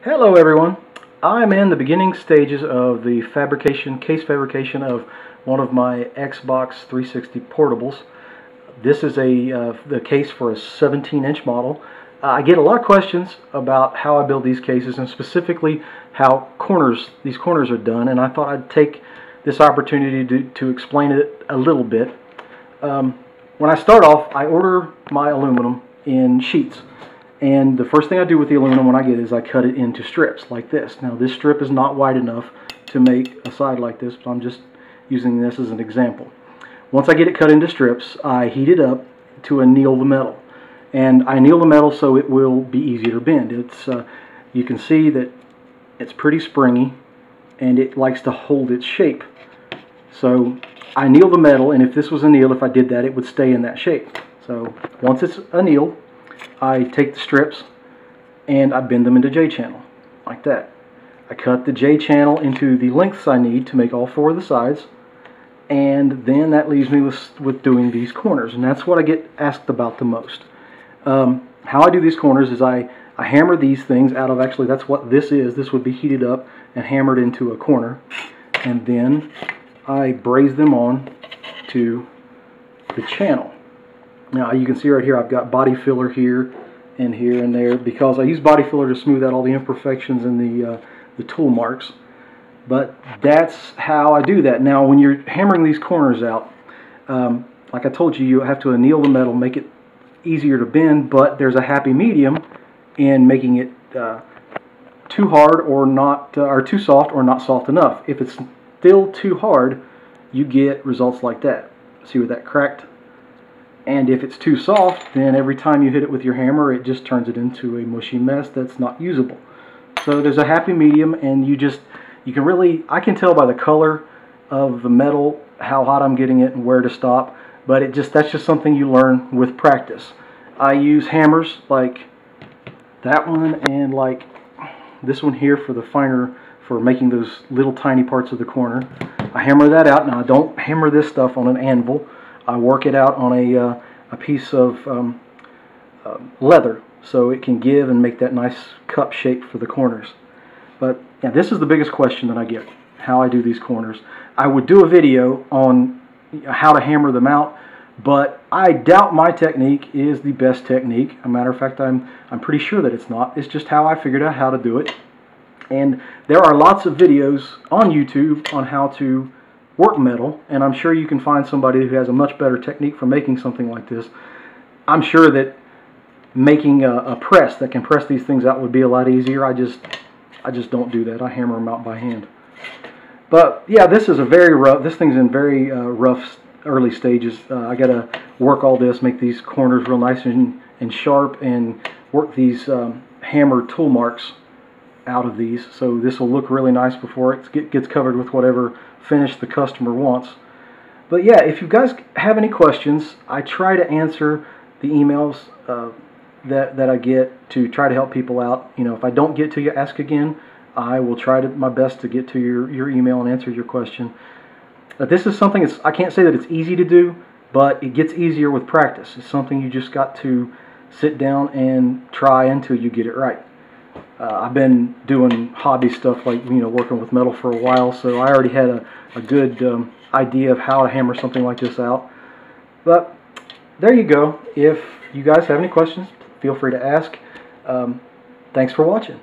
Hello everyone. I'm in the beginning stages of the case fabrication of one of my Xbox 360 portables. This is the case for a 17-inch model. I get a lot of questions about how I build these cases and specifically how these corners are done, and I thought I'd take this opportunity to explain it a little bit. When I start off, I order my aluminum in sheets. And the first thing I do with the aluminum when I get it is I cut it into strips like this. Now this strip is not wide enough to make a side like this, but I'm just using this as an example. Once I get it cut into strips, I heat it up to anneal the metal. And I anneal the metal so it will be easier to bend. You can see that it's pretty springy and it likes to hold its shape. So I anneal the metal, and if this was annealed, if I did that, it would stay in that shape. So once it's annealed, I take the strips and I bend them into J-channel, like that. I cut the J-channel into the lengths I need to make all four of the sides, and then that leaves me with doing these corners, and that's what I get asked about the most. How I do these corners is I hammer these things out of, actually that's what this is. This would be heated up and hammered into a corner, and then I braze them on to the channel. Now you can see right here I've got body filler here and there, because I use body filler to smooth out all the imperfections and the tool marks. But that's how I do that. Now when you're hammering these corners out, like I told you, you have to anneal the metal, make it easier to bend, but there's a happy medium in making it too hard or not, or too soft or not soft enough. If it's still too hard, you get results like that. See where that cracked? And if it's too soft, then every time you hit it with your hammer, it just turns it into a mushy mess that's not usable. So there's a happy medium, and you can really, I can tell by the color of the metal how hot I'm getting it and where to stop, but that's just something you learn with practice. I use hammers like that one and like this one here for making those little tiny parts of the corner. I hammer that out. Now I don't hammer this stuff on an anvil. I work it out on a piece of leather so it can give and make that nice cup shape for the corners. But yeah, this is the biggest question that I get, how I do these corners. I would do a video on how to hammer them out, but I doubt my technique is the best technique. As a matter of fact, I'm pretty sure that it's not. It's just how I figured out how to do it. And there are lots of videos on YouTube on how to work metal, and I'm sure you can find somebody who has a much better technique for making something like this. I'm sure that making a press that can press these things out would be a lot easier. I just don't do that. I hammer them out by hand. But yeah, this thing's in very rough early stages. I gotta work all this, make these corners real nice and sharp, and work these hammered tool marks out of these, so this will look really nice before it gets covered with whatever finish the customer wants. But yeah, if you guys have any questions, I try to answer the emails that I get to try to help people out. You know, if I don't get to you, ask again. I will try my best to get to your email and answer your question. This is something I can't say that it's easy to do, but it gets easier with practice. It's something you just got to sit down and try until you get it right. I've been doing hobby stuff like, working with metal for a while, so I already had a good idea of how to hammer something like this out. But there you go. If you guys have any questions, feel free to ask. Thanks for watching.